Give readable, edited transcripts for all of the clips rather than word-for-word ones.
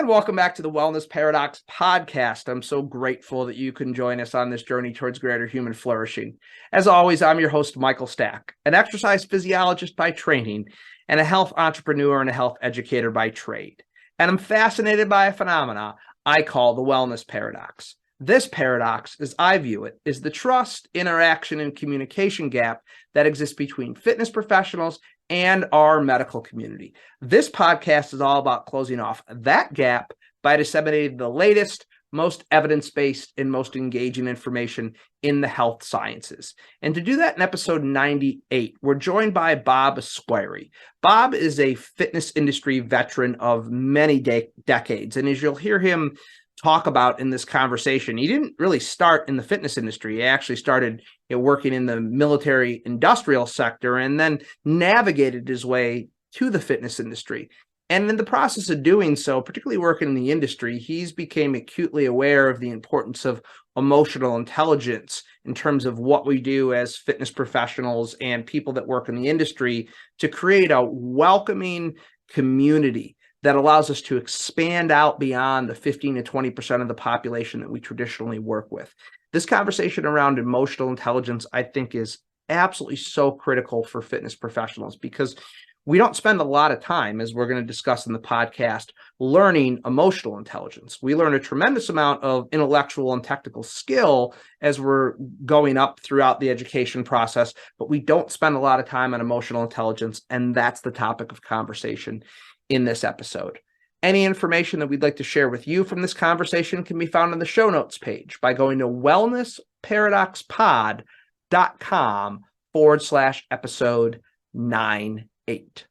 And welcome back to the Wellness Paradox podcast. I'm so grateful that you can join us on this journey towards greater human flourishing. As always, I'm your host, Michael Stack, an exercise physiologist by training and a health entrepreneur and a health educator by trade. And I'm fascinated by a phenomena I call the wellness paradox. This paradox, as I view it, is the trust, interaction, and communication gap that exists between fitness professionals and our medical community. This podcast is all about closing off that gap by disseminating the latest, most evidence-based, and most engaging information in the health sciences. And to do that in episode 98, we're joined by Bob Esquerre. Bob is a fitness industry veteran of many decades, and as you'll hear him talk about in this conversation, he didn't really start in the fitness industry. He actually started working in the military industrial sector and then navigated his way to the fitness industry. And in the process of doing so, particularly working in the industry, he's became acutely aware of the importance of emotional intelligence in terms of what we do as fitness professionals and people that work in the industry to create a welcoming community that allows us to expand out beyond the 15 to 20% of the population that we traditionally work with. This conversation around emotional intelligence, I think, is absolutely so critical for fitness professionals because we don't spend a lot of time, as we're going to discuss in the podcast, learning emotional intelligence. We learn a tremendous amount of intellectual and technical skill as we're going up throughout the education process, but we don't spend a lot of time on emotional intelligence, and that's the topic of conversation in this episode. Any information that we'd like to share with you from this conversation can be found on the show notes page by going to wellnessparadoxpod.com/episode 98.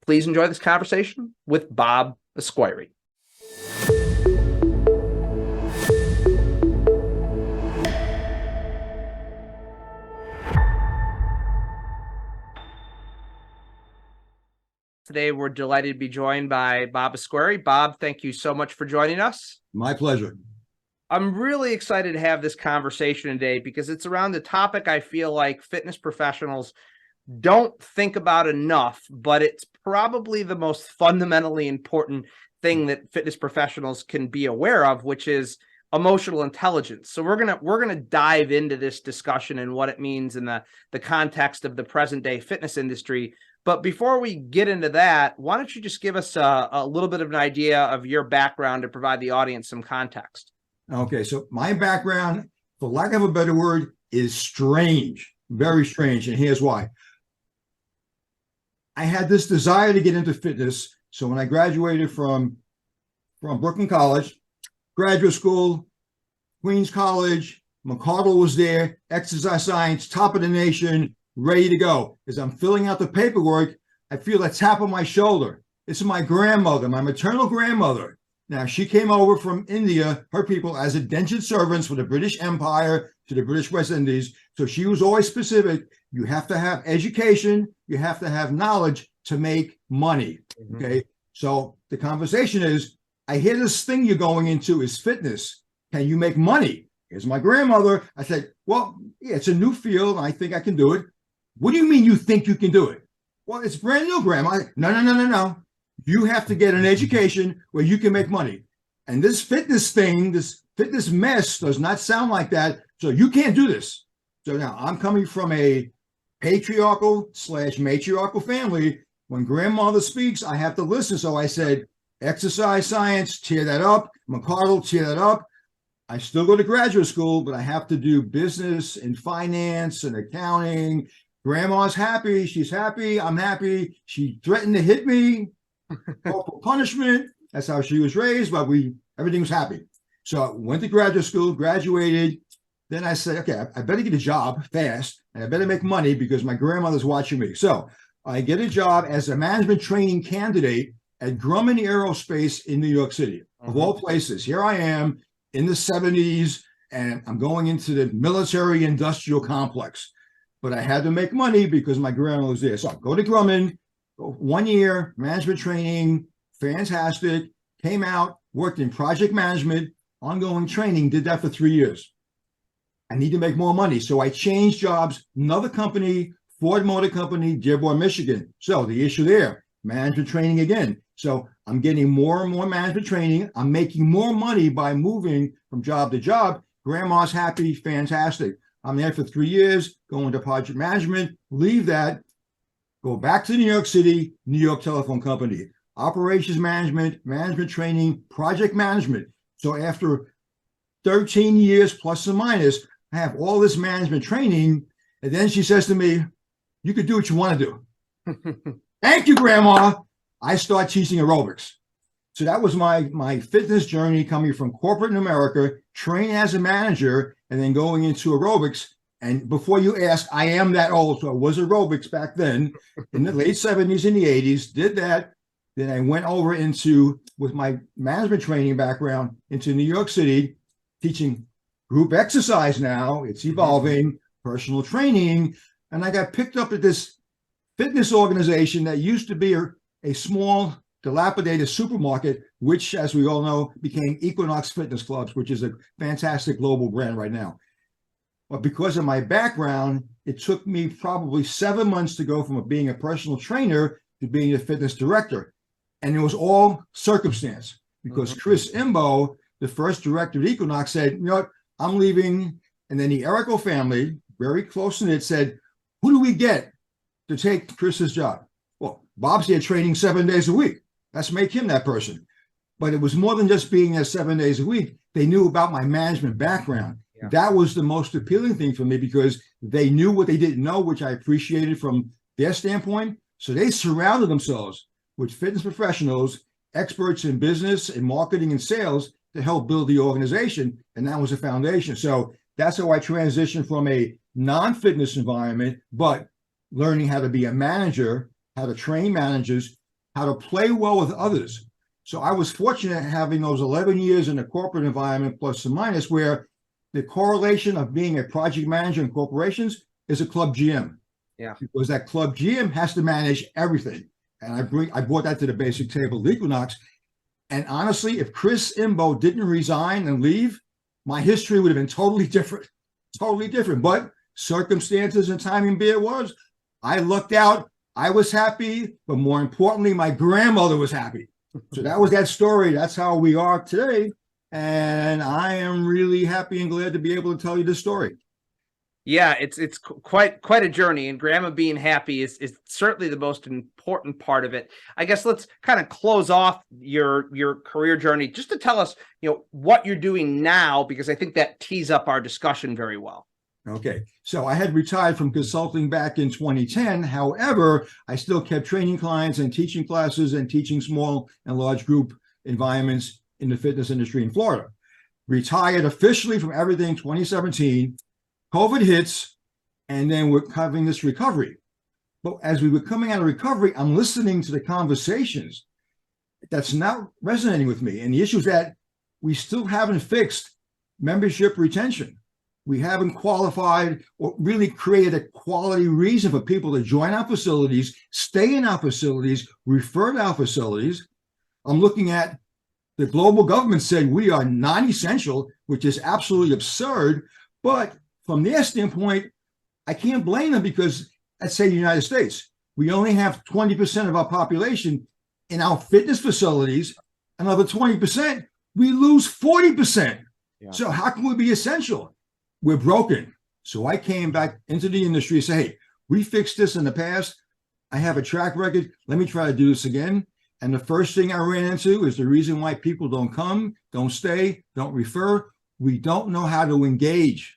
Please enjoy this conversation with Bob Esquerre. Today, we're delighted to be joined by Bob Esquerre. Bob, thank you so much for joining us. My pleasure. I'm really excited to have this conversation today because it's around the topic I feel like fitness professionals don't think about enough, but it's probably the most fundamentally important thing that fitness professionals can be aware of, which is emotional intelligence. So we're gonna dive into this discussion and what it means in the context of the present day fitness industry. But before we get into that, why don't you just give us a little bit of an idea of your background to provide the audience some context? Okay, so my background, for lack of a better word, is strange, very strange, and here's why. I had this desire to get into fitness, so when I graduated from Brooklyn College, graduate school, Queens College, McCardle was there, exercise science, top of the nation, ready to go. As I'm filling out the paperwork, I feel a tap on my shoulder. It's my grandmother, my maternal grandmother. Now, she came over from India, her people, as indentured servants for the British Empire to the British West Indies. So she was always specific. You have to have education. You have to have knowledge to make money. Okay. So the conversation is, I hear this thing you're going into is fitness. Can you make money? Here's my grandmother. I said, well, yeah, it's a new field. And I think I can do it. What do you mean you think you can do it? Well, it's brand new, Grandma. No. You have to get an education where you can make money. And this fitness thing, this fitness mess does not sound like that. So you can't do this. So now I'm coming from a patriarchal/matriarchal family. When grandmother speaks, I have to listen. So I said, exercise science, tear that up. McCardle, tear that up. I still go to graduate school, but I have to do business and finance and accounting. Grandma's happy. She's happy. I'm happy. She threatened to hit me. For punishment. That's how she was raised, but everything was happy. So I went to graduate school, graduated. Then I said, okay, I better get a job fast, and I better make money because my grandmother's watching me. So I get a job as a management training candidate at Grumman Aerospace in New York City, of all places. Here I am in the 70s, and I'm going into the military industrial complex. But I had to make money because my grandma was there. So I go to Grumman. 1 year, management training, fantastic, came out, worked in project management, ongoing training, did that for 3 years. I need to make more money. So I changed jobs, another company, Ford Motor Company, Dearborn, Michigan. So the issue there, management training again. So I'm getting more and more management training. I'm making more money by moving from job to job. Grandma's happy, fantastic. I'm there for 3 years, go into project management, leave that, go back to New York City, New York Telephone Company, operations management, management training, project management. So after 13 years plus or minus, I have all this management training. And then she says to me, you could do what you want to do. Thank you, Grandma. I start teaching aerobics. So that was my fitness journey, coming from corporate in America, training as a manager, and then going into aerobics. And before you ask, I am that old. So I was aerobics back then in the late 70s and the 80s, did that. Then I went over into, with my management training background, into New York City, teaching group exercise now. It's evolving, personal training. And I got picked up at this fitness organization that used to be a small, dilapidated supermarket, which, as we all know, became Equinox Fitness Clubs, which is a fantastic global brand right now. But because of my background, it took me probably 7 months to go from being a personal trainer to being a fitness director. And it was all circumstance, because Chris Imbo, the first director at Equinox, said, you know what, I'm leaving. And then the Erico family, very close knit, said, who do we get to take Chris's job? Well, Bob's there training 7 days a week. Let's make him that person. But it was more than just being there 7 days a week. They knew about my management background. Yeah. That was the most appealing thing for me, because they knew what they didn't know, which I appreciated from their standpoint. So they surrounded themselves with fitness professionals, experts in business and marketing and sales, to help build the organization. And that was a foundation. So that's how I transitioned from a non-fitness environment, but learning how to be a manager, how to train managers, how to play well with others. So I was fortunate having those 11 years in a corporate environment, plus or minus, where the correlation of being a project manager in corporations is a club GM. Yeah. Because that club GM has to manage everything. And I brought that to the basic table of Equinox. And honestly, if Chris Imbo didn't resign and leave, my history would have been totally different. But circumstances and timing be it was, I lucked out. I was happy, but more importantly, my grandmother was happy. So that was that story. That's how we are today. And I am really happy and glad to be able to tell you this story. Yeah, it's quite a journey, and Grandma being happy is certainly the most important part of it. I guess let's kind of close off your career journey, just to tell us, what you're doing now, because I think that tees up our discussion very well. Okay, so I had retired from consulting back in 2010. However, I still kept training clients and teaching classes and teaching small and large group environments in the fitness industry in Florida. Retired officially from everything 2017. COVID hits, and then we're having this recovery. But as we were coming out of recovery, I'm listening to the conversations that's not resonating with me. And the issue is that we still haven't fixed membership retention. We haven't qualified or really created a quality reason for people to join our facilities, stay in our facilities, refer to our facilities. I'm looking at the global government said we are non-essential, which is absolutely absurd. But from their standpoint, I can't blame them, because let's say the United States, we only have 20% of our population in our fitness facilities. Another 20%, we lose 40%. Yeah. So how can we be essential? We're broken. So I came back into the industry and say, hey, we fixed this in the past. I have a track record. Let me try to do this again. And the first thing I ran into is the reason why people don't come, don't stay, don't refer. We don't know how to engage.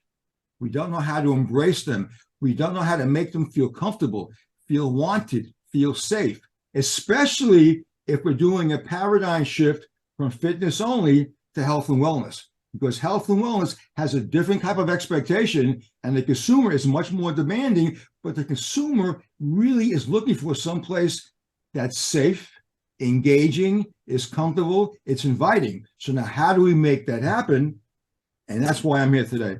We don't know how to embrace them. We don't know how to make them feel comfortable, feel wanted, feel safe, especially if we're doing a paradigm shift from fitness only to health and wellness, because health and wellness has a different type of expectation, and the consumer is much more demanding, but the consumer really is looking for someplace that's safe, engaging, is comfortable, it's inviting. So now how do we make that happen? And that's why I'm here today.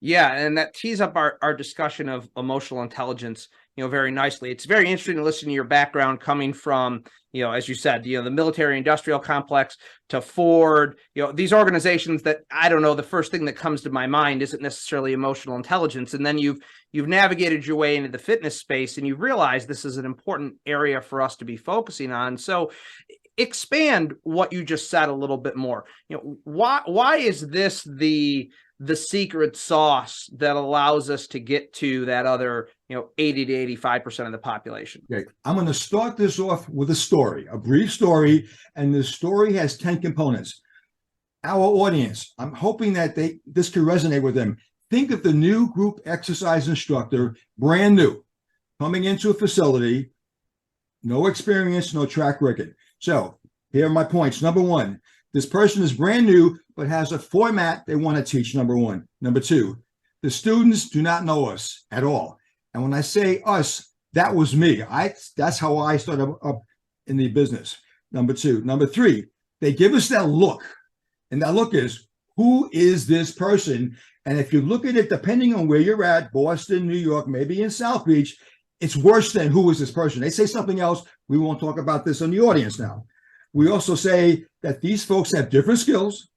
Yeah, and that tees up our discussion of emotional intelligence, very nicely. It's very interesting to listen to your background coming from, as you said, the military industrial complex to Ford, these organizations that, I don't know, the first thing that comes to my mind isn't necessarily emotional intelligence. And then you've navigated your way into the fitness space, and you realize this is an important area for us to be focusing on. So expand what you just said a little bit more. Why is this the secret sauce that allows us to get to that other 80 to 85% of the population? Okay, I'm going to start this off with a story, a brief story, and the story has 10 components. Our audience, I'm hoping that this can resonate with them. Think of the new group exercise instructor, brand new, coming into a facility, no experience, no track record. So here are my points. Number one, this person is brand new, but has a format they want to teach, number one. Number two, the students do not know us at all. And when I say us, that was me. That's how I started up in the business. Number two. Number three, they give us that look. And that look is, who is this person? And if you look at it, depending on where you're at, Boston, New York, maybe in South Beach, it's worse than who is this person. They say something else. We won't talk about this in the audience now. We also say that these folks have different skills.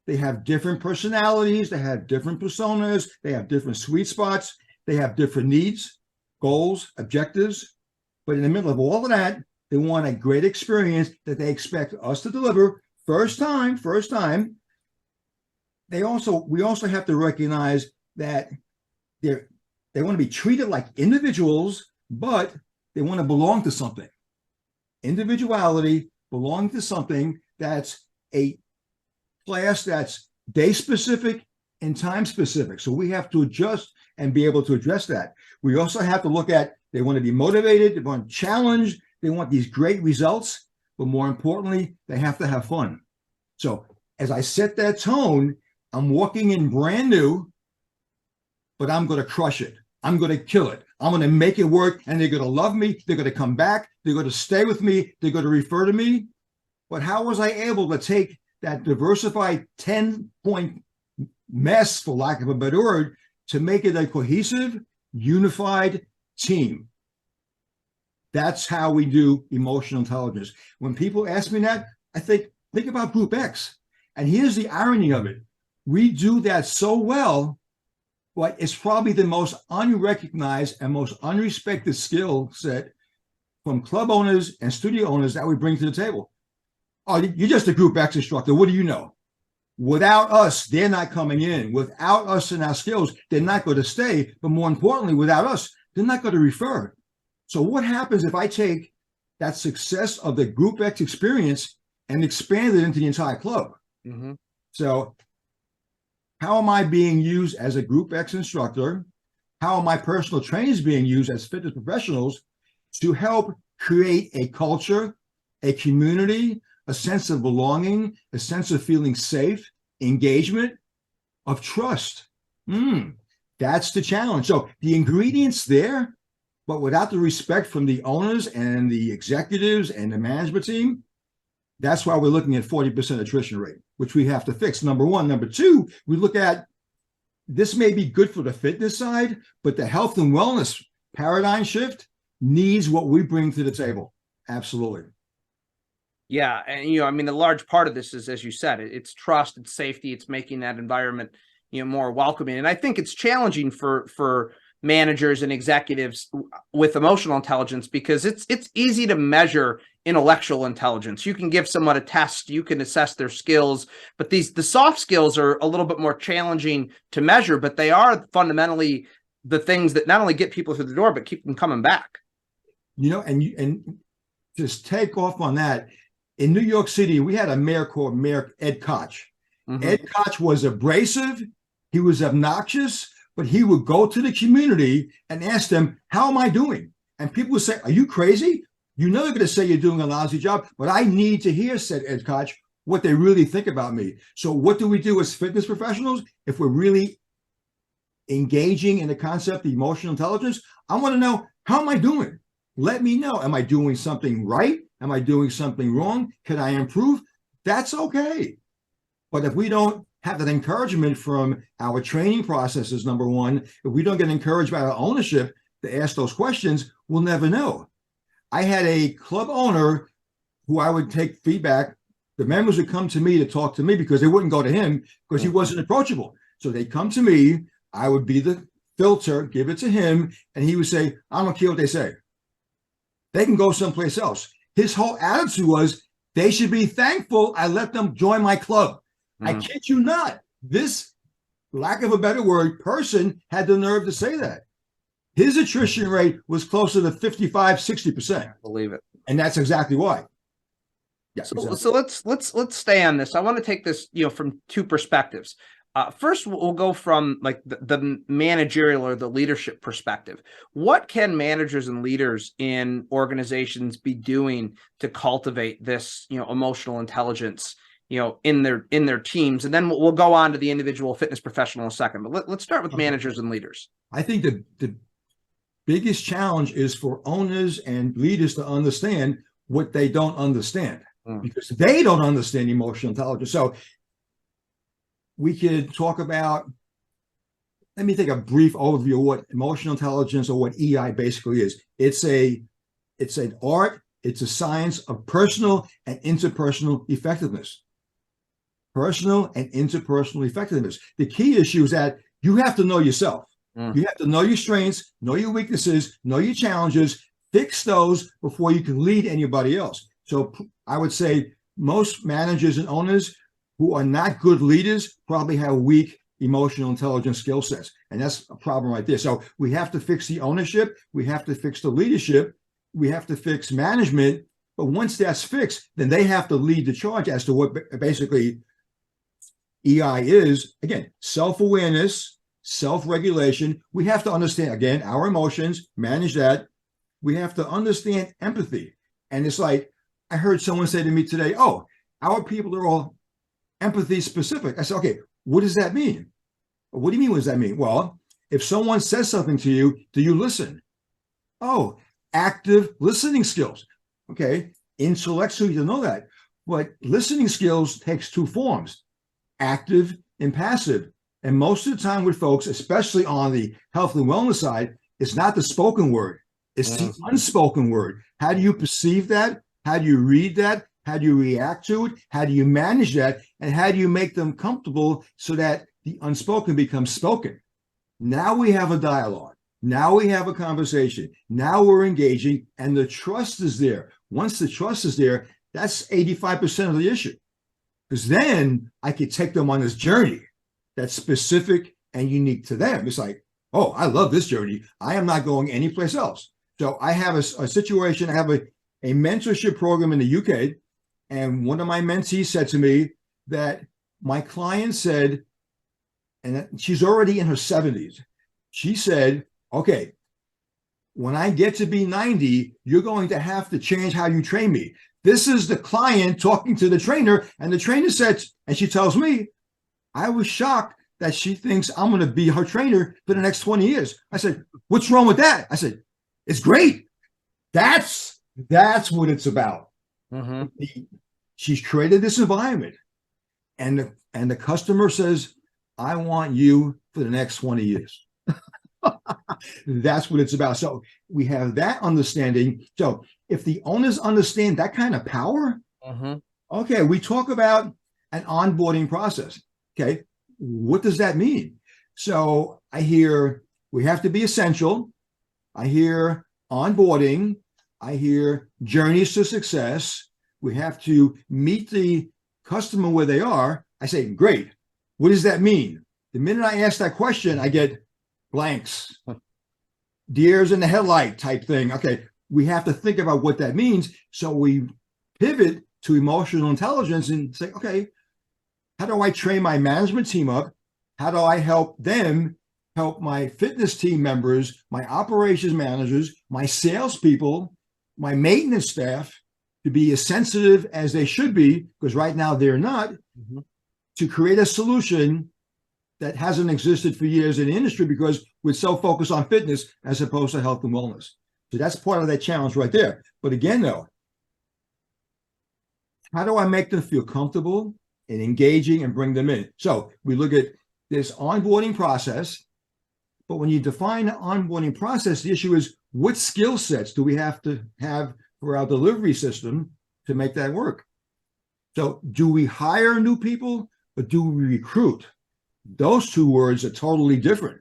They have different personalities. They have different personas. They have different sweet spots. They have different needs, goals, objectives. But in the middle of all of that, they want a great experience that they expect us to deliver first time. We also have to recognize that they want to be treated like individuals, but they want to belong to something. Individuality, belong to something that's a class that's day specific and time specific. So we have to adjust and be able to address that. We also have to look at, they want to be motivated, they want to challenge, they want these great results, but more importantly, they have to have fun. So as I set that tone, I'm walking in brand new, but I'm going to crush it. I'm going to kill it. I'm going to make it work, and they're going to love me. They're going to come back. They're going to stay with me. They're going to refer to me. But how was I able to take that diversified 10-point mess, for lack of a better word, to make it a cohesive, unified team? That's how we do emotional intelligence. When people ask me that, I think about Group X. And here's the irony of it. We do that so well, but it's probably the most unrecognized and most unrespected skill set from club owners and studio owners that we bring to the table. Oh, you're just a Group X instructor. What do you know? Without us, they're not coming in. Without us and our skills, they're not going to stay. But more importantly, without us, they're not going to refer. So what happens if I take that success of the Group X experience and expand it into the entire club? Mm-hmm. So how am I being used as a Group X instructor? How are my personal trainers being used as fitness professionals to help create a culture, a community, a sense of belonging, a sense of feeling safe, engagement, of trust? That's the challenge. So the ingredients there, but without the respect from the owners and the executives and the management team, that's why we're looking at 40% attrition rate, which we have to fix. Number one. Number two, we look at, this may be good for the fitness side, but the health and wellness paradigm shift needs what we bring to the table. Absolutely. Yeah. And, I mean, a large part of this is, as you said, it's trust, it's safety, it's making that environment, more welcoming. And I think it's challenging for managers and executives with emotional intelligence, because it's easy to measure intellectual intelligence. You can give someone a test, you can assess their skills, but the soft skills are a little bit more challenging to measure, but they are fundamentally the things that not only get people through the door, but keep them coming back. And just take off on that. In New York City, we had a mayor called Mayor Ed Koch. Mm-hmm. Ed Koch was abrasive. He was obnoxious, but he would go to the community and ask them, how am I doing? And people would say, are you crazy? You're never going to say you're doing a lousy job, but I need to hear, said Ed Koch, what they really think about me. So what do we do as fitness professionals? If we're really engaging in the concept of emotional intelligence, I want to know, how am I doing? Let me know. Am I doing something right? Am I doing something wrong? Can I improve? That's okay. But if we don't have that encouragement from our training processes, number one, if we don't get encouraged by our ownership to ask those questions, we'll never know. I had a club owner who I would take feedback. The members would come to me to talk to me because they wouldn't go to him because he wasn't approachable. So they come to me, I would be the filter, give it to him, and he would say, I don't care what they say. They can go someplace else. His whole attitude was, They should be thankful I let them join my club. I Mhm. kid you not. This, lack of a better word, person had the nerve to say that. His attrition rate was closer to 55, 60%. Believe it. And that's exactly why. Yeah, So, exactly. so let's stay on this. I want to take this, from two perspectives. First, we'll go from like the managerial or the leadership perspective. What can managers and leaders in organizations be doing to cultivate this, emotional intelligence, in their teams? And then we'll go on to the individual fitness professional in a second. But let's start with managers and leaders. I think the biggest challenge is for owners and leaders to understand what they don't understand, because they don't understand emotional intelligence. So we could talk about, let me take a brief overview of what emotional intelligence or what EI basically is. It's an art, it's a science of personal and interpersonal effectiveness. Personal and interpersonal effectiveness. The key issue is that you have to know yourself. You have to know your strengths, know your weaknesses, know your challenges, fix those before you can lead anybody else. So I would say most managers and owners who are not good leaders probably have weak emotional intelligence skill sets. And that's a problem right there. So we have to fix the ownership. We have to fix the leadership. We have to fix management. But once that's fixed, then they have to lead the charge as to what basically EI is. Again, self-awareness, self-regulation. We have to understand, again, our emotions, manage that. We have to understand empathy. And it's like, I heard someone say to me today, oh, our people are all empathy specific. I said, okay, what does that mean? What do you mean, what does that mean? Well, if someone says something to you, do you listen? Oh, active listening skills. Okay, intellectually you know that. But listening skills takes two forms, active and passive. And most of the time with folks, especially on the health and wellness side, it's not the spoken word. It's the unspoken word. How do you perceive that? How do you read that? How do you react to it? How do you manage that? And how do you make them comfortable so that the unspoken becomes spoken? Now we have a dialogue. Now we have a conversation. Now we're engaging and the trust is there. Once the trust is there, that's 85% of the issue. Because then I could take them on this journey that's specific and unique to them. It's like, oh, I love this journey. I am not going anyplace else. So I have a situation, I have a mentorship program in the UK. And one of my mentees said to me that my client said, and she's already in her 70s, she said, okay, when I get to be 90, you're going to have to change how you train me. This is the client talking to the trainer, and the trainer said, and she tells me, I was shocked that she thinks I'm going to be her trainer for the next 20 years. I said, what's wrong with that? I said, it's great. That's what it's about. She's created this environment, and the customer says, I want you for the next 20 years. That's what it's about. So we have that understanding. So if the owners understand that kind of power, okay, we talk about an onboarding process. Okay, what does that mean? So I hear we have to be essential. I hear onboarding. I hear journeys to success. We have to meet the customer where they are. I say, great. What does that mean? The minute I ask that question, I get blanks, deers in the headlight type thing. Okay, we have to think about what that means. So we pivot to emotional intelligence and say, okay, how do I train my management team up? How do I help them help my fitness team members, my operations managers, my salespeople, my maintenance staff to be as sensitive as they should be, because right now they're not, to create a solution that hasn't existed for years in the industry because we're so focused on fitness as opposed to health and wellness. So that's part of that challenge right there. But again, though, how do I make them feel comfortable and engaging and bring them in? So we look at this onboarding process, but when you define the onboarding process, the issue is what skill sets do we have to have for our delivery system to make that work? So do we hire new people or do we recruit? Those two words are totally different.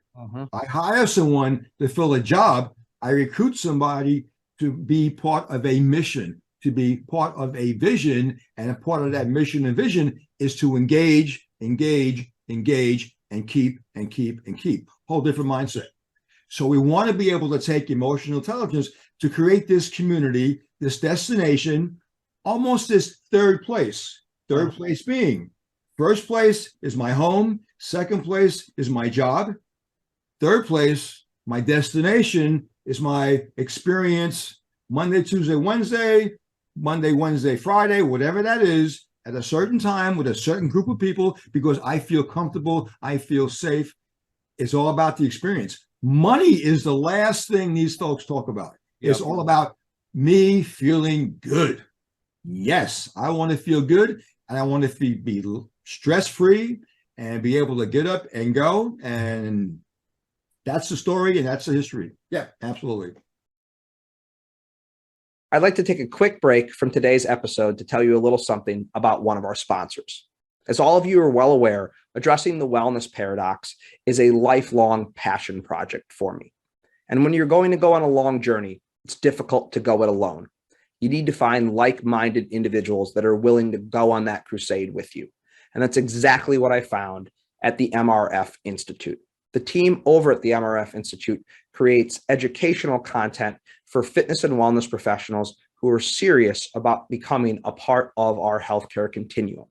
I hire someone to fill a job. I recruit somebody to be part of a mission, to be part of a vision, and a part of that mission and vision is to engage, and keep. Whole different mindset. So we want to be able to take emotional intelligence to create this community, this destination, almost this third place. Third place being, first place is my home, second place is my job, third place, my destination, is my experience Monday, Tuesday, Wednesday, Monday, Wednesday, Friday, whatever that is, at a certain time with a certain group of people, because I feel comfortable, I feel safe. It's all about the experience. Money is the last thing these folks talk about. It's all about me feeling good. Yes, I want to feel good, and I want to be stress-free and be able to get up and go. And that's the story, and that's the history. Yeah, absolutely. I'd like to take a quick break from today's episode to tell you a little something about one of our sponsors. As all of you are well aware, addressing the wellness paradox is a lifelong passion project for me. And when you're going to go on a long journey, it's difficult to go it alone. You need to find like-minded individuals that are willing to go on that crusade with you. And that's exactly what I found at the MRF Institute. The team over at the MRF Institute creates educational content for fitness and wellness professionals who are serious about becoming a part of our healthcare continuum.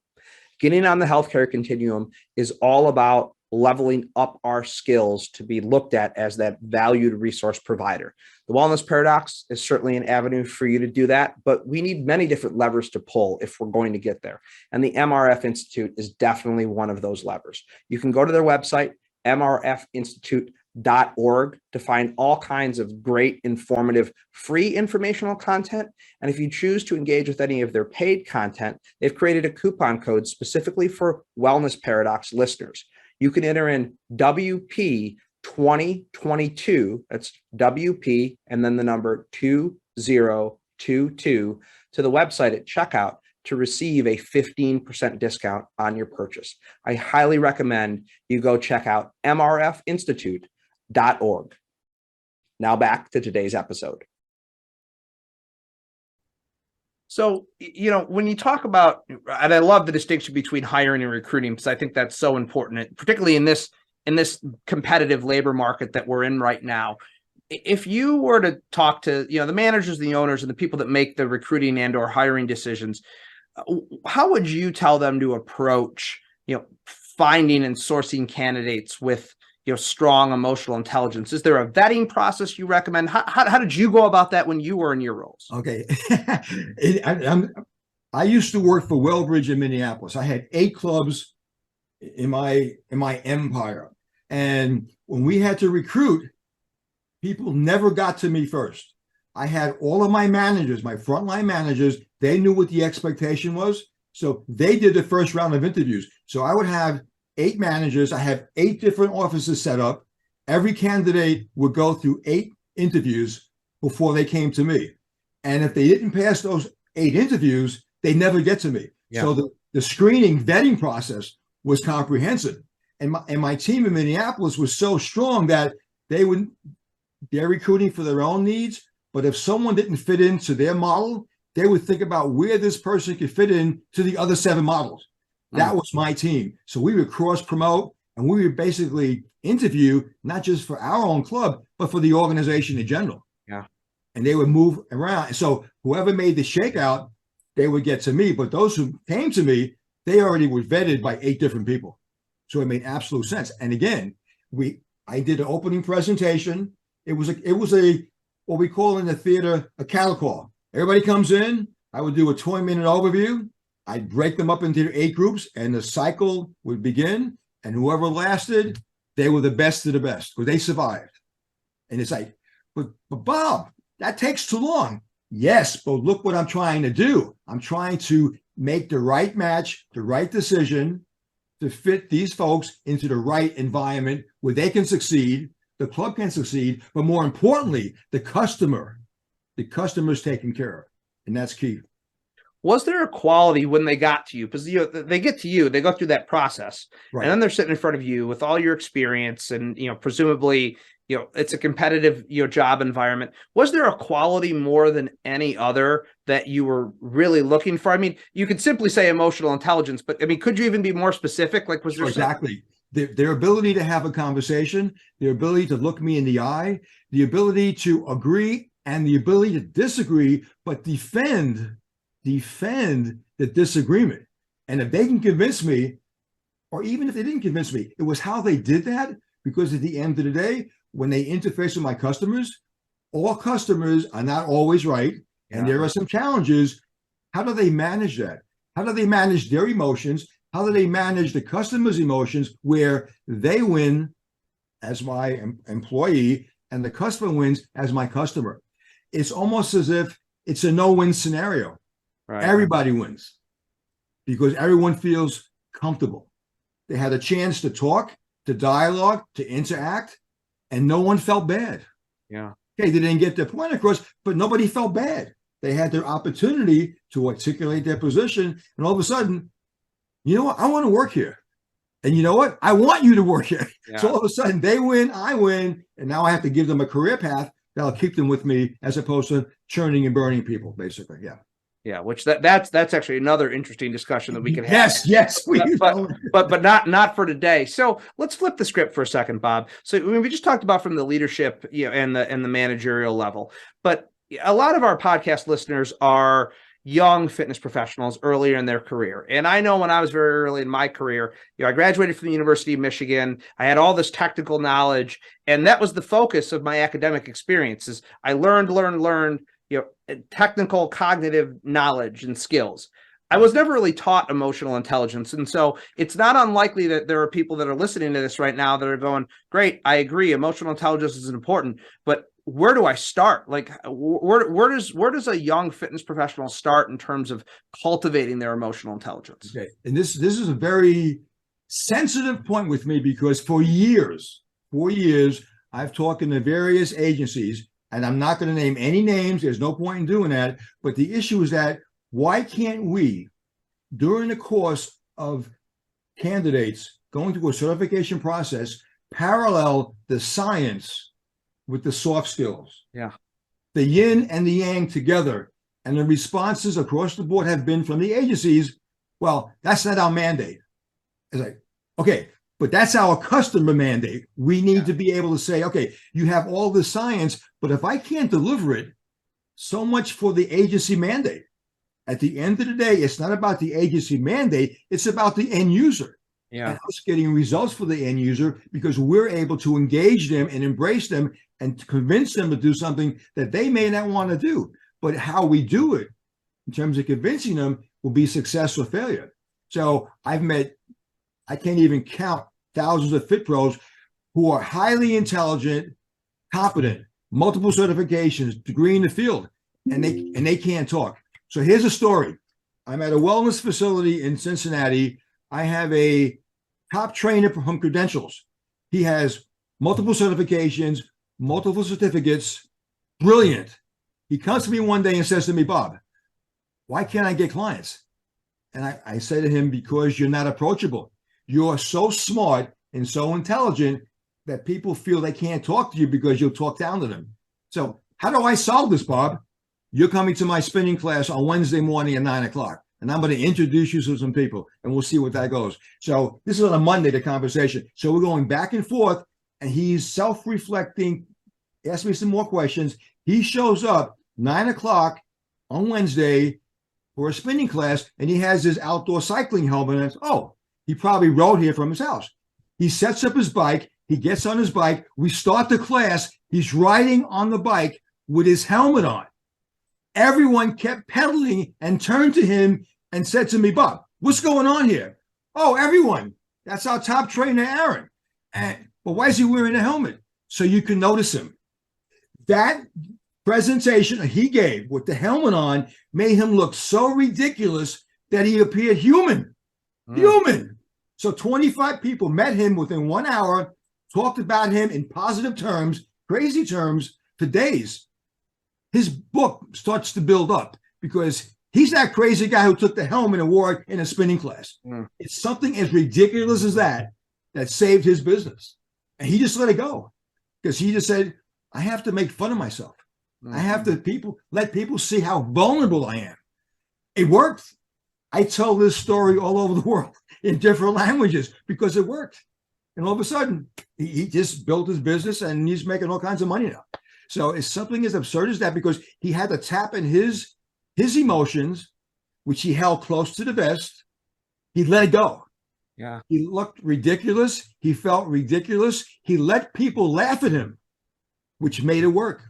Getting on the healthcare continuum is all about leveling up our skills to be looked at as that valued resource provider. The wellness paradox is certainly an avenue for you to do that, but we need many different levers to pull if we're going to get there. And the MRF Institute is definitely one of those levers. You can go to their website, mrfinstitute.org, to find all kinds of great, informative, free informational content. And if you choose to engage with any of their paid content, they've created a coupon code specifically for Wellness Paradox listeners. You can enter in WP 2022, that's WP, and then the number 2022 to the website at checkout to receive a 15% discount on your purchase. I highly recommend you go check out mrfinstitute.org. Now back to today's episode. So, when you talk about, and I love the distinction between hiring and recruiting, because I think that's so important, particularly in this competitive labor market that we're in right now. If you were to talk to, the managers, the owners, and the people that make the recruiting and or hiring decisions, how would you tell them to approach, finding and sourcing candidates with, strong emotional intelligence? Is there a vetting process you recommend? How did you go about that when you were in your roles? Okay. I used to work for Wellbridge in Minneapolis. I had 8 clubs in my empire. And when we had to recruit, people never got to me first. I had all of my managers, my frontline managers, they knew what the expectation was. So they did the first round of interviews. So I would have 8 managers. I have 8 different offices set up. Every candidate would go through 8 interviews before they came to me. And if they didn't pass those 8 interviews, they never get to me. Yeah. So the screening vetting process was comprehensive. And my team in Minneapolis was so strong that they're recruiting for their own needs. But if someone didn't fit into their model, they would think about where this person could fit in to the other 7 models. That was my team. So we would cross promote, and we would basically interview, not just for our own club, but for the organization in general. Yeah. And they would move around. So whoever made the shakeout, they would get to me. But those who came to me, they already were vetted by 8 different people. So it made absolute sense. And again, I did an opening presentation. It was a what we call in the theater a cattle call. Everybody comes in. I would do a 20-minute overview. I'd break them up into 8 groups, and the cycle would begin. And whoever lasted, they were the best of the best, because they survived. And it's like, but Bob, that takes too long. Yes, but look what I'm trying to do. I'm trying to make the right match, the right decision to fit these folks into the right environment where they can succeed, the club can succeed, but more importantly, the customer's taken care of. And that's key. Was there a quality when they got to you? Because they get to you, they go through that process, right, and then they're sitting in front of you with all your experience, and presumably it's a competitive, job environment. Was there a quality more than any other that you were really looking for? I mean, you could simply say emotional intelligence, but I mean, could you even be more specific? Like, was there Exactly. Their ability to have a conversation, their ability to look me in the eye, the ability to agree and the ability to disagree, but defend the disagreement. And if they can convince me, or even if they didn't convince me, it was how they did that. Because at the end of the day, when they interface with my customers, all customers are not always right. And there are some challenges. How do they manage that? How do they manage their emotions? How do they manage the customer's emotions where they win as my employee and the customer wins as my customer? It's almost as if it's a no-win scenario. Right. Everybody wins because everyone feels comfortable. They had a chance to talk, to dialogue, to interact, and no one felt bad. Yeah. Okay, they didn't get their point across, but nobody felt bad. They had their opportunity to articulate their position, and all of a sudden, you know what? I want to work here. And you know what? I want you to work here. Yeah. So all of a sudden they win, I win, and now I have to give them a career path that'll keep them with me as opposed to churning and burning people, basically. Yeah. Yeah, which that's actually another interesting discussion that we could have. Yes, but not for today. So let's flip the script for a second, Bob. So we just talked about from the leadership, and the managerial level, but a lot of our podcast listeners are young fitness professionals earlier in their career. And I know when I was very early in my career, I graduated from the University of Michigan. I had all this technical knowledge, and that was the focus of my academic experiences. I learned, technical cognitive knowledge and skills. I was never really taught emotional intelligence. And so it's not unlikely that there are people that are listening to this right now that are going, great, I agree, emotional intelligence is important, but where do I start? Like, where does a young fitness professional start in terms of cultivating their emotional intelligence? Okay. And this is a very sensitive point with me because for years, I've talked to various agencies, and I'm not going to name any names. There's no point in doing that. But the issue is that why can't we, during the course of candidates going through a certification process, parallel the science with the soft skills? Yeah. The yin and the yang together. And the responses across the board have been from the agencies, well, that's not our mandate. It's like, okay, but that's our customer mandate. We need to be able to say, okay, you have all the science, but if I can't deliver it, so much for the agency mandate. At the end of the day, it's not about the agency mandate. It's about the end user. Yeah. And us getting results for the end user because we're able to engage them and embrace them and convince them to do something that they may not want to do. But how we do it in terms of convincing them will be success or failure. So I've met, I can't even count, thousands of fit pros who are highly intelligent, competent, multiple certifications, degree in the field, and they can't talk. So here's a story. I'm at a wellness facility in Cincinnati. I have a top trainer from Credentials. He has multiple certifications, multiple certificates, brilliant. He comes to me one day and says to me, Bob, why can't I get clients? And I say to him, because you're not approachable. You're so smart and so intelligent that people feel they can't talk to you because you'll talk down to them. So how do I solve this, Bob? You're coming to my spinning class on Wednesday morning at 9 o'clock. And I'm going to introduce you to some people and we'll see what that goes. So this is on a Monday, the conversation. So we're going back and forth and he's self-reflecting, ask me some more questions. He shows up 9 o'clock on Wednesday for a spinning class and he has his outdoor cycling helmet. And he probably rode here from his house. He sets up his bike. He gets on his bike. We start the class. He's riding on the bike with his helmet on. Everyone kept pedaling and turned to him and said to me, Bob, what's going on here? Oh, everyone. That's our top trainer, Aaron. But why is he wearing a helmet? So you can notice him. That presentation he gave with the helmet on made him look so ridiculous that he appeared human. Human. So 25 people met him within 1 hour, talked about him in positive terms, crazy terms, for days. His book starts to build up because he's that crazy guy who took the helmet and wore it in a spinning class. It's something as ridiculous as that saved his business. And he just let it go. because he just said, I have to make fun of myself. Mm-hmm. I have to let people see how vulnerable I am. It worked. I tell this story all over the world in different languages because it worked. And all of a sudden, he just built his business and he's making all kinds of money now. So it's something as absurd as that, because he had to tap in his emotions, which he held close to the vest. He let it go. Yeah. He looked ridiculous. He felt ridiculous. He let people laugh at him, which made it work.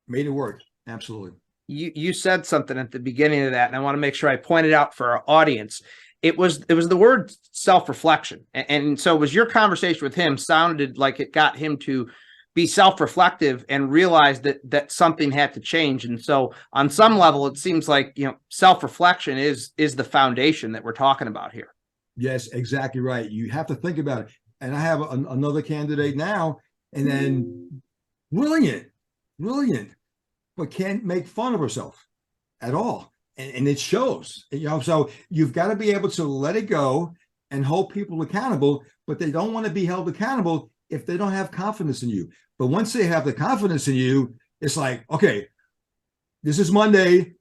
Made it work. Absolutely. You said something at the beginning of that, and I want to make sure I point it out for our audience. It was the word self-reflection. And so was your conversation with him sounded like it got him to be self-reflective and realize that something had to change. And so on some level, it seems like, self-reflection is the foundation that we're talking about here. Yes, exactly right. You have to think about it. And I have another candidate now, and then brilliant, but can't make fun of herself at all. And it shows, so you've got to be able to let it go and hold people accountable, but they don't want to be held accountable if they don't have confidence in you. But once they have the confidence in you, it's like, okay, this is Monday,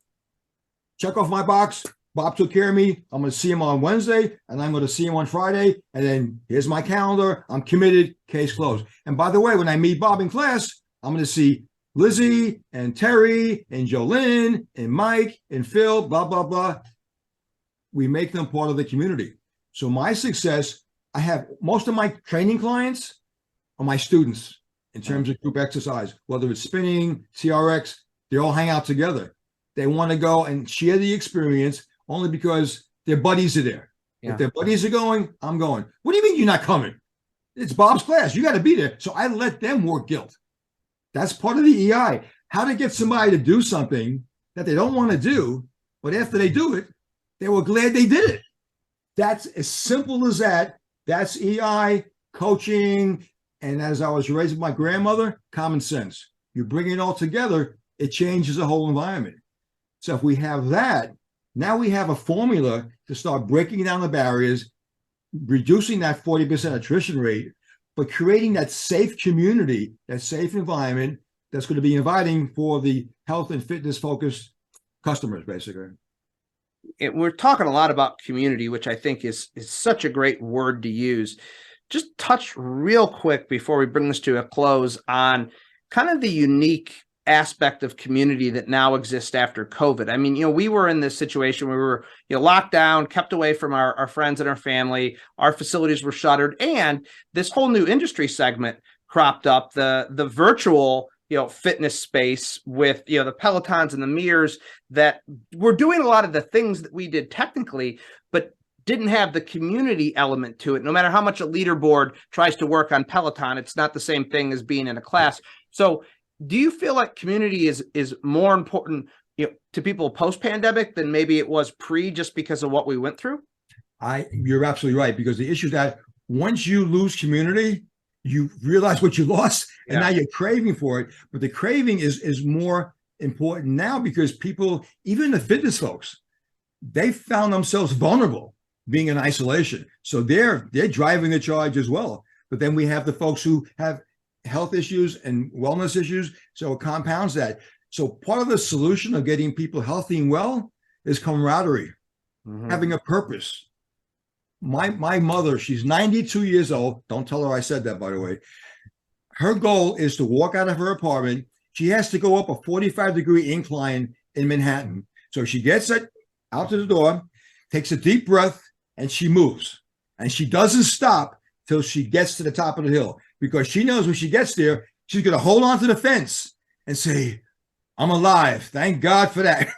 check off my box. Bob took care of me. I'm going to see him on Wednesday, and I'm going to see him on Friday. And then here's my calendar. I'm committed. Case closed. And by the way, when I meet Bob in class, I'm going to see Lizzie and Terry and Jolynn and Mike and Phil, blah, blah, blah. We make them part of the community. So my success, I have most of my training clients are my students in terms of group exercise, whether it's spinning, TRX, they all hang out together. They want to go and share the experience only because their buddies are there. Yeah. If their buddies are going, I'm going. What do you mean you're not coming? It's Bob's class. You got to be there. So I let them work guilt. That's part of the EI. How to get somebody to do something that they don't want to do, but after they do it, they were glad they did it. That's as simple as that. That's EI, coaching, and as I was raised with my grandmother, common sense. You bring it all together, it changes the whole environment. So if we have that, now we have a formula to start breaking down the barriers, reducing that 40% attrition rate, but creating that safe community, that safe environment that's going to be inviting for the health and fitness focused customers, basically. We're talking a lot about community, which I think is such a great word to use. Just touch real quick before we bring this to a close on kind of the unique aspect of community that now exists after COVID. I mean, we were in this situation where we were, locked down, kept away from our friends and our family. Our facilities were shuttered, and this whole new industry segment cropped up, the virtual, fitness space with, the Pelotons and the mirrors that were doing a lot of the things that we did technically, but didn't have the community element to it. No matter how much a leaderboard tries to work on Peloton, it's not the same thing as being in a class. So do you feel like community is more important, to people post-pandemic than maybe it was pre, just because of what we went through? You're absolutely right, because the issue is that once you lose community, you realize what you lost, and now you're craving for it. But the craving is more important now, because people, even the fitness folks, they found themselves vulnerable being in isolation. So they're driving the charge as well. But then we have the folks who have health issues and wellness issues, so it compounds that. So part of the solution of getting people healthy and well is camaraderie, having a purpose. My mother, she's 92 years old. Don't tell her I said that, by the way. Her goal is to walk out of her apartment. She has to go up a 45-degree incline in Manhattan. So she gets it out to the door, takes a deep breath, and she moves. And she doesn't stop till she gets to the top of the hill, because she knows when she gets there, she's going to hold on to the fence and say, I'm alive. Thank God for that.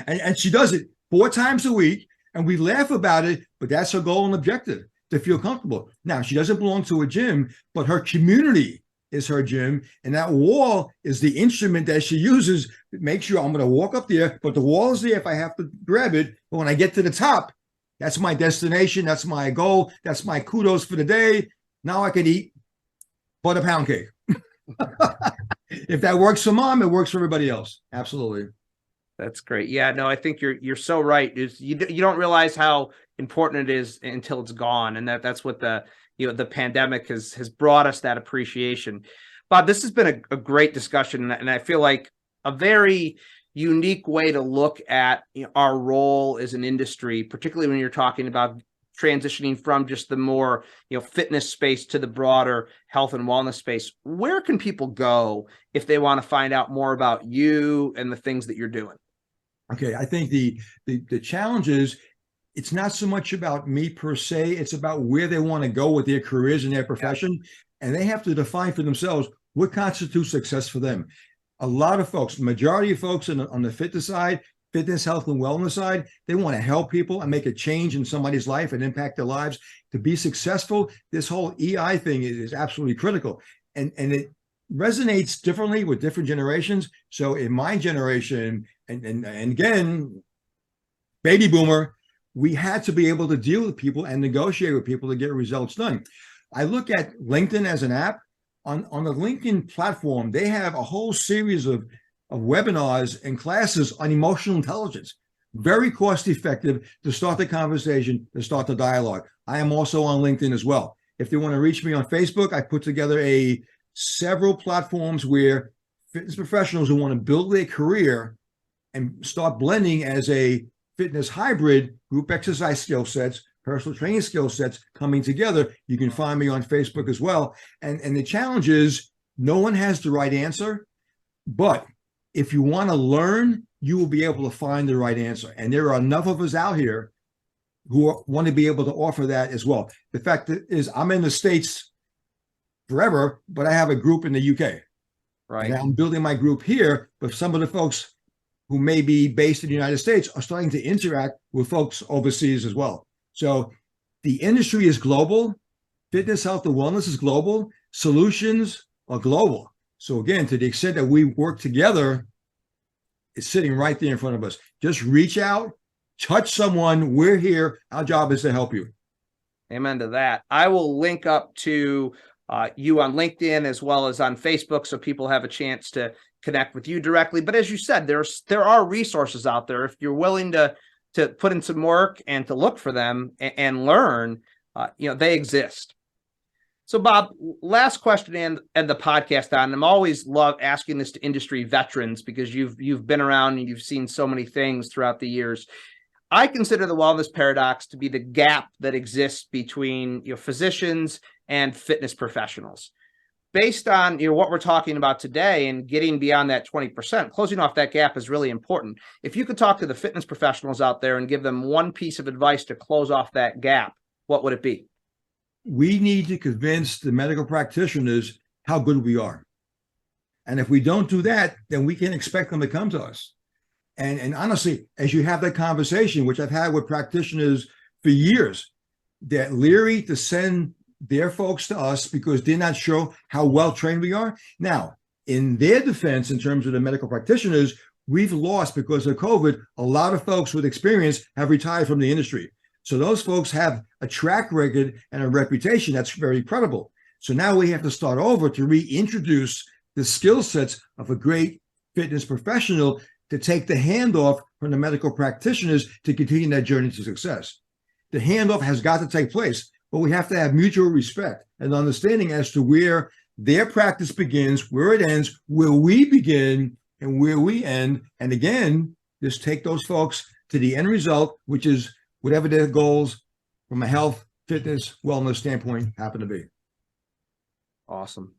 and she does it 4 times a week. And we laugh about it, but that's her goal and objective, to feel comfortable. Now, she doesn't belong to a gym, but her community is her gym. And that wall is the instrument that she uses to make sure I'm going to walk up there, but the wall is there if I have to grab it. But when I get to the top, that's my destination. That's my goal. That's my kudos for the day. Now I can eat butter pound cake. If that works for mom, it works for everybody else. Absolutely. That's great. Yeah, no, I think you're so right. You don't realize how important it is until it's gone, and that's what the pandemic has brought us, that appreciation. Bob, this has been a great discussion, and I feel like a very unique way to look at our role as an industry, particularly when you're talking about transitioning from just the more fitness space to the broader health and wellness space. Where can people go if they want to find out more about you and the things that you're doing? Okay, I think the challenge is it's not so much about me per se, it's about where they want to go with their careers and their profession. And they have to define for themselves what constitutes success for them. A lot of folks, majority of folks on the fitness side, fitness, health, and wellness side, they want to help people and make a change in somebody's life and impact their lives. To be successful, this whole EI thing is absolutely critical. And it resonates differently with different generations. So in my generation, and again, baby boomer, we had to be able to deal with people and negotiate with people to get results done. I look at LinkedIn as an app. On the LinkedIn platform, they have a whole series of webinars and classes on emotional intelligence. Very cost effective to start the conversation, to start the dialogue. I am also on LinkedIn as well. If they want to reach me on Facebook, I put together several platforms where fitness professionals who want to build their career and start blending as a fitness hybrid, group exercise skill sets, personal training skill sets coming together. You can find me on Facebook as well. And the challenge is no one has the right answer, but if you want to learn, you will be able to find the right answer. And there are enough of us out here who want to be able to offer that as well. The fact is I'm in the States forever, but I have a group in the UK. Right. And I'm building my group here, but some of the folks who may be based in the United States are starting to interact with folks overseas as well. So the industry is global. Fitness, health, and wellness is global. Solutions are global. So again, to the extent that we work together, it's sitting right there in front of us. Just reach out, touch someone. We're here. Our job is to help you. Amen to that. I will link up to you on LinkedIn as well as on Facebook, so people have a chance to connect with you directly. But as you said, there are resources out there if you're willing to put in some work and to look for them and learn. They exist. So, Bob, last question and the podcast on. I'm always love asking this to industry veterans because you've been around and you've seen so many things throughout the years. I consider the wellness paradox to be the gap that exists between physicians and fitness professionals. Based on what we're talking about today and getting beyond that 20%, closing off that gap is really important. If you could talk to the fitness professionals out there and give them one piece of advice to close off that gap, what would it be? We need to convince the medical practitioners how good we are. And if we don't do that, then we can't expect them to come to us. And honestly, as you have that conversation, which I've had with practitioners for years, they're leery to send their folks to us because they're not sure how well trained we are. Now, in their defense, in terms of the medical practitioners, we've lost because of COVID. A lot of folks with experience have retired from the industry. So those folks have a track record and a reputation that's very credible. So now we have to start over to reintroduce the skill sets of a great fitness professional to take the handoff from the medical practitioners to continue that journey to success. The handoff has got to take place, but we have to have mutual respect and understanding as to where their practice begins, where it ends, where we begin, and where we end. And again, just take those folks to the end result, which is whatever their goals from a health, fitness, wellness standpoint happen to be. Awesome.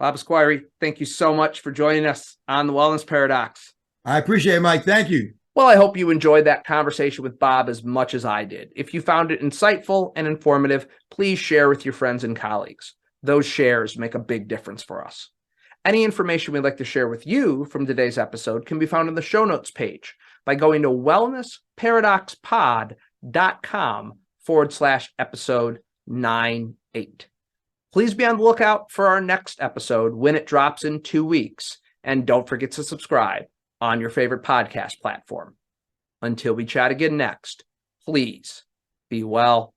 Bob Esquerre, thank you so much for joining us on the Wellness Paradox. I appreciate it, Mike. Thank you. Well, I hope you enjoyed that conversation with Bob as much as I did. If you found it insightful and informative, please share with your friends and colleagues. Those shares make a big difference for us. Any information we'd like to share with you from today's episode can be found in the show notes page by going to wellnessparadoxpod.com/episode 98. Please be on the lookout for our next episode when it drops in 2 weeks. And don't forget to subscribe on your favorite podcast platform. Until we chat again next, please be well.